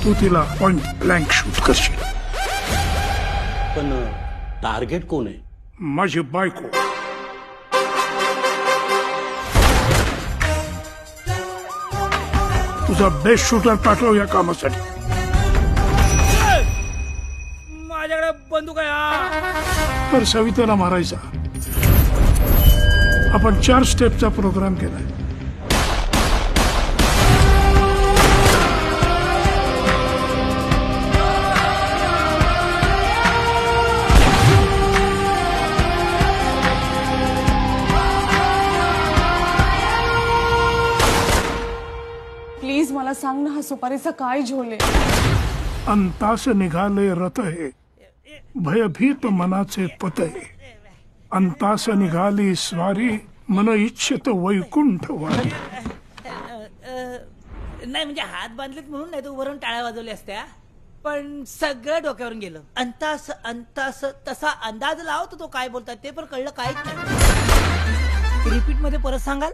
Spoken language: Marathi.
तू तिला पॉइंट ब्लँक शूट करशील. पण टार्गेट कोण आहे? माझी बायको. तुझा बेस्ट शूटर पाठव या कामासाठी. माझ्याकडे बंदूक आहे. तर सवितेला मारायचा. आपण 4 स्टेपचा प्रोग्राम केलाय. प्लीज मला सांग ना, हा सुपारीचा काय झोले? अंतास निघाले रथ हे, भयभीत मनाचे पत हे. अंतास निघाली स्वारी, मन इच्छित वैकुंठ वारी. नाही म्हणजे हात बांधलेत म्हणून नाही, तो वरून टाळ्या वाजवल्या असत्या, पण सगळं डोक्यावरून गेलं. अंतास अंतास तसा अंदाज लावतो तो काय बोलतात ते, पण कळलं काहीच नाही. रिपीट मध्ये परत सांगाल?